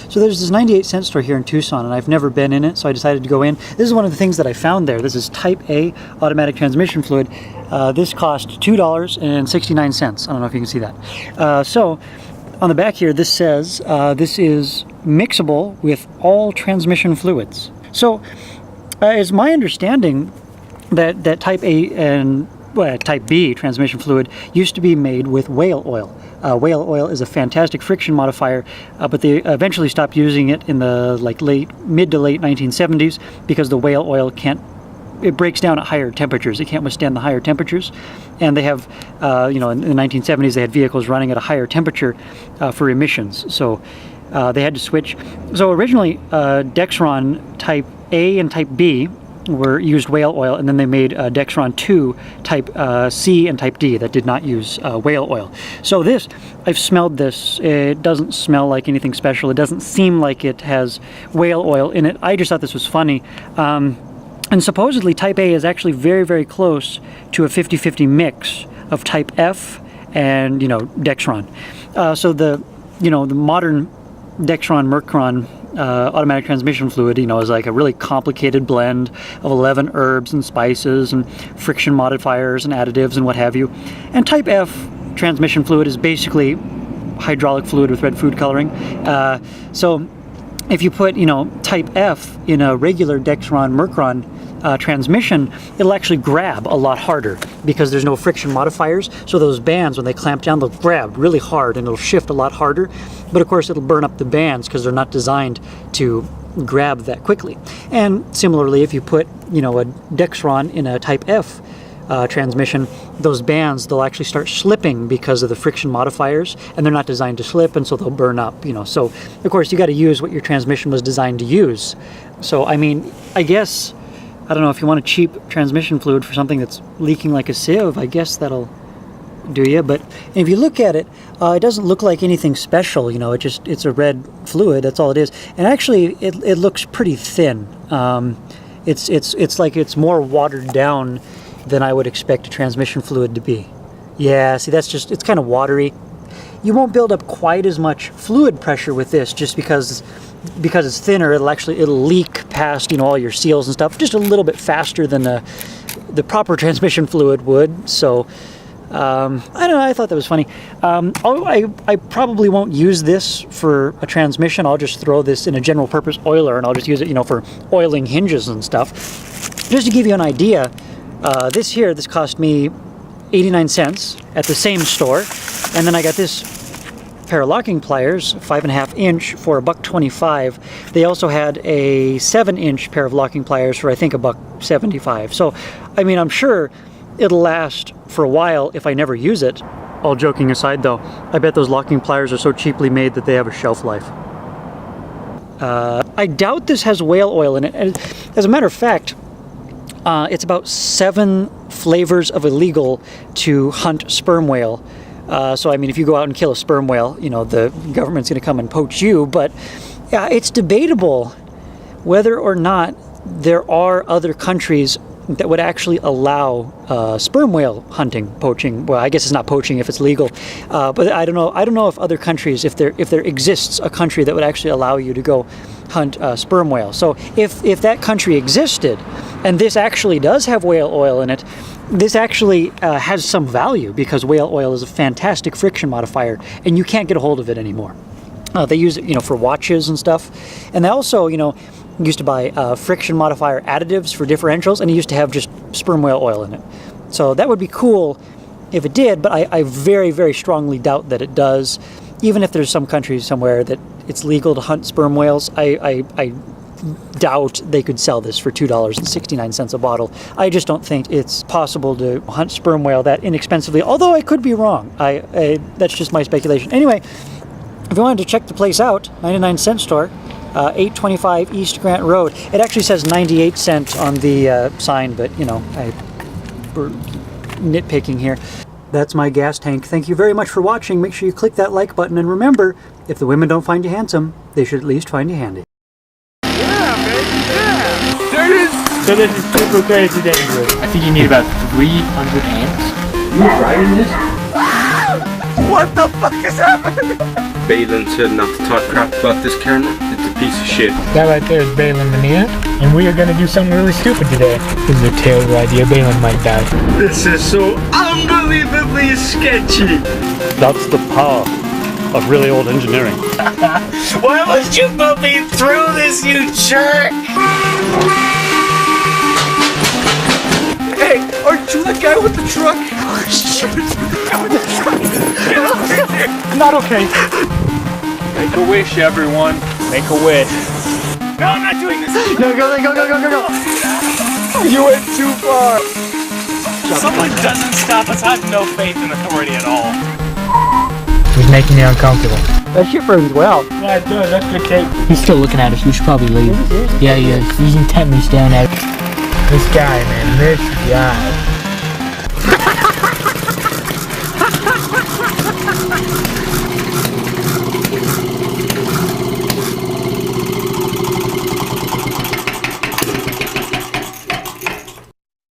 So there's this 98-cent store here in Tucson, and I've never been in it, so I decided to go in. This is one of the things that I found there. This is Type A automatic transmission fluid. This cost $2.69. I don't know if you can see that. So on the back here, this says this is mixable with all transmission fluids. So it's my understanding that Type A and Type B transmission fluid used to be made with whale oil. Whale oil is a fantastic friction modifier, but they eventually stopped using it in the mid to late 1970s because the whale oil it breaks down at higher temperatures. It can't withstand the higher temperatures, and they have, in the 1970s they had vehicles running at a higher temperature for emissions, so they had to switch. So originally Dexron Type A and Type B used whale oil, and then they made Dexron 2 Type C and Type D that did not use whale oil. So I've smelled this. It doesn't smell like anything special. It doesn't seem like it has whale oil in it. I just thought this was funny. And supposedly Type A is actually very, very close to a 50-50 mix of Type F and, Dexron. So the modern Dexron Mercron automatic transmission fluid, is like a really complicated blend of 11 herbs and spices and friction modifiers and additives and what have you. And Type F transmission fluid is basically hydraulic fluid with red food coloring. So if you put, Type F in a regular Dexron Mercron transmission, it'll actually grab a lot harder because there's no friction modifiers. So those bands, when they clamp down, they'll grab really hard and it'll shift a lot harder. But of course, it'll burn up the bands because they're not designed to grab that quickly. And similarly, if you put, a Dexron in a Type F transmission, those bands, they'll actually start slipping because of the friction modifiers, and they're not designed to slip, and so they'll burn up. So of course, you got to use what your transmission was designed to use. So I guess, I don't know, if you want a cheap transmission fluid for something that's leaking like a sieve, I guess that'll do you. But if you look at it, it doesn't look like anything special. It's a red fluid. That's all it is. And actually, it looks pretty thin. It's like it's more watered down than I would expect a transmission fluid to be. Yeah, see, it's kind of watery. You won't build up quite as much fluid pressure with this just because it's thinner. It'll leak past, all your seals and stuff just a little bit faster than the proper transmission fluid would. So I don't know, I thought that was funny. I probably won't use this for a transmission. I'll just throw this in a general purpose oiler, and I'll just use it, for oiling hinges and stuff. Just to give you an idea, this cost me 89 cents at the same store, and then I got this pair of locking pliers, 5.5 inch, for $1.25. They also had a 7-inch pair of locking pliers for I think $1.75. So I'm sure it'll last for a while if I never use it. All joking aside though, I bet those locking pliers are so cheaply made that they have a shelf life. I doubt this has whale oil in it. As a matter of fact, it's about 7 flavors of illegal to hunt sperm whale. So if you go out and kill a sperm whale, the government's going to come and poach you. But it's debatable whether or not there are other countries that would actually allow sperm whale hunting, poaching. Well, I guess it's not poaching if it's legal, but I don't know. I don't know if other countries, if there exists a country that would actually allow you to go hunt sperm whale. So if that country existed, and this actually does have whale oil in it, this actually has some value because whale oil is a fantastic friction modifier, and you can't get a hold of it anymore. They use it, for watches and stuff, and they also, used to buy friction modifier additives for differentials, and it used to have just sperm whale oil in it. So that would be cool if it did, but I very, very strongly doubt that it does. Even if there's some country somewhere that it's legal to hunt sperm whales, I doubt they could sell this for $2.69 a bottle. I just don't think it's possible to hunt sperm whale that inexpensively, although I could be wrong. That's just my speculation. Anyway, if you wanted to check the place out, 99-cent store, 825 East Grant Road. It actually says 98 cents on the sign, but we're nitpicking here. That's my gas tank. Thank you very much for watching. Make sure you click that like button, and remember, if the women don't find you handsome, they should at least find you handy. Yeah, baby, yeah! There it is! So this is super crazy dangerous. I think you need about 300 amps. You riding this? What the fuck is happening? Balin said not to talk crap about this Karen. It's a piece of shit. That right there is Balin Mania, and we are gonna do something really stupid today. This is a terrible idea. Balin might die. This is so unbelievably sketchy. That's the power of really old engineering. Why must you put me through this, you jerk? Hey, aren't you the guy with the truck? Oh shit! Not okay. Make a wish, everyone. Make a wish. No, I'm not doing this. Go, go, go, go, go, go, go. You went too far. Someone doesn't stop us. I have no faith in authority at all. He's making me uncomfortable. That shit burns well. Yeah, it does. That's good tape. He's still looking at us. We should probably leave. Yeah, he is. He's intently staring at us. This guy, man. This guy.